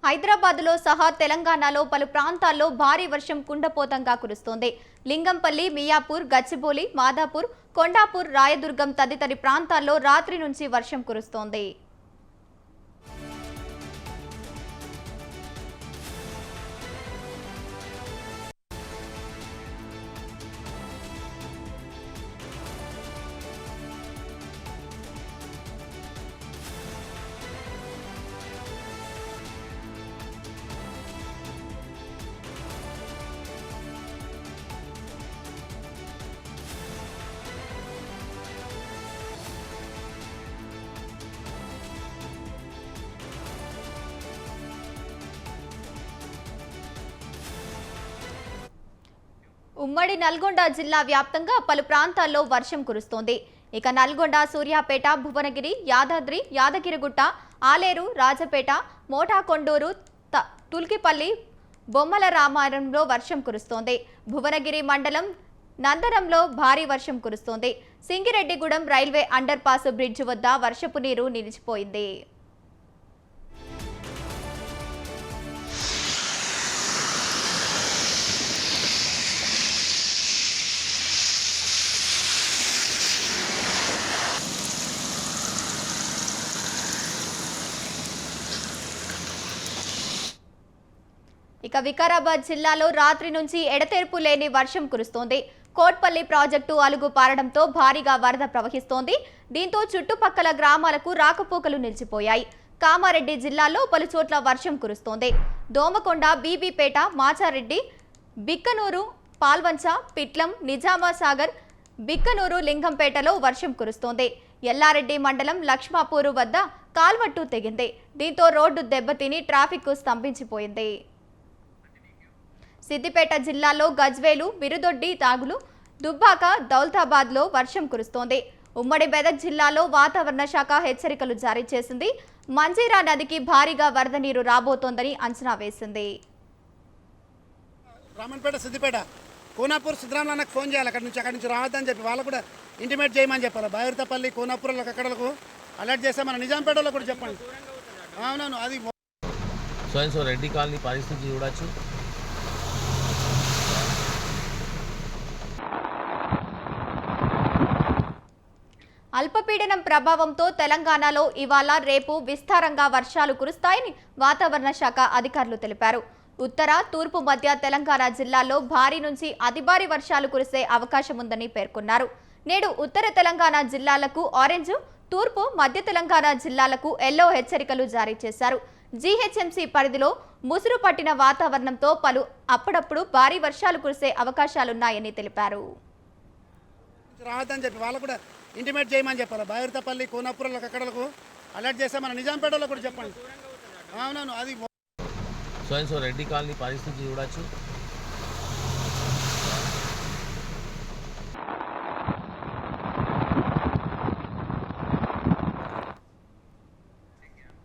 హైదరాబాద్లో సహా తెలంగాణలో పలు ప్రాంతాల్లో భారీ వర్షం కుండపోతంగా కురుస్తోంది. లింగంపల్లి, మియాపూర్, గచ్చిబౌలి, మాదాపూర్, కొండాపూర్, రాయదుర్గం తదితర ప్రాంతాల్లో రాత్రి నుంచి వర్షం కురుస్తోంది. ఉమ్మడి నల్గొండ జిల్లా వ్యాప్తంగా పలు ప్రాంతాల్లో వర్షం కురుస్తోంది. ఇక నల్గొండ, సూర్యాపేట, భువనగిరి, యాదాద్రి, యాదగిరిగుట్ట, ఆలేరు, రాజపేట, మోటాకొండూరు, తుల్కిపల్లి, బొమ్మల రామారంలో వర్షం కురుస్తోంది. భువనగిరి మండలం నందనంలో భారీ వర్షం కురుస్తోంది. సింగిరెడ్డిగూడెం రైల్వే అండర్ పాస్ బ్రిడ్జ్ వద్ద వర్షపు నీరు నిలిచిపోయింది. ఇక వికారాబాద్ జిల్లాలో రాత్రి నుంచి ఎడతెరిపి లేని వర్షం కురుస్తోంది. కోట్పల్లి ప్రాజెక్టు అలుగు పారడంతో భారీగా వరద ప్రవహిస్తోంది. దీంతో చుట్టుపక్కల గ్రామాలకు రాకపోకలు నిలిచిపోయాయి. కామారెడ్డి జిల్లాలో పలు చోట్ల వర్షం కురుస్తోంది. దోమకొండ, బీబీపేట, మాచారెడ్డి, బిక్కనూరు, పాల్వంచ, పిట్లం, నిజామాసాగర్, బిక్కనూరు, లింగంపేటలో వర్షం కురుస్తోంది. ఎల్లారెడ్డి మండలం లక్ష్మాపూరు వద్ద కాల్వట్టు తెగింది. దీంతో రోడ్డు దెబ్బతిని ట్రాఫిక్ స్తంభించిపోయింది. సిద్దిపేట జిల్లాలో గజ్వేలు, బిరుదొడ్డి, తాగులు, దుబ్బాక, దౌలతాబాద్లో వర్షం కురుస్తోంది. ఉమ్మడి మెదక్ జిల్లాలో వాతావరణ శాఖ హెచ్చరికలు జారీ చేసింది. మంజీరా నదికి భారీగా వరద నీరు రాబోతోందని అంచనా వేసింది. రామన్పేట, సిద్దిపేట, కోనాపూర్, సిద్ధరామన్నకు ఫోన్ చేయాలి. అక్కడి నుంచి రావద్దని చెప్పి వాళ్ళకు కూడా ఇంటిమేట్ చేయమని చెప్పాలి. బైరుతపల్లి, కోనాపూర్లకు అక్కడకు అలర్ట్ చేస్తే మన నిజాంపేటలో కూడా చెప్పండి. అవునవును, అది సో రెడ్డి కాలనీ పరిస్థితి చూడొచ్చు. అల్పపీడనం ప్రభావంతో తెలంగాణలో ఇవాళ, రేపు విస్తారంగా వర్షాలు కురుస్తాయని వాతావరణ శాఖ అధికారులు తెలిపారు. ఉత్తర, తూర్పు మధ్య తెలంగాణ జిల్లాల్లో భారీ నుంచి అతి భారీ వర్షాలు కురిసే అవకాశం ఉందని పేర్కొన్నారు. నేడు ఉత్తర తెలంగాణ జిల్లాలకు ఆరెంజ్, తూర్పు, మధ్య తెలంగాణ జిల్లాలకు ఎల్లో హెచ్చరికలు జారీ చేశారు. జీహెచ్ఎంసీ పరిధిలో ముసురు పట్టిన వాతావరణంతో అప్పుడప్పుడు భారీ వర్షాలు కురిసే అవకాశాలున్నాయని తెలిపారు. రావద్దని చెప్పి వాళ్ళకు కూడా ఇంటిమేట్ చేయమని చెప్పాలి. బైరుతపల్లి, కోనాపూర్లకు అక్కడకు అలర్ట్ చేస్తే మన నిజాంపేటలో కూడా చెప్పండి. అవునవును, అది సో రెడ్డి కాలనీ పరిస్థితి చూడొచ్చు.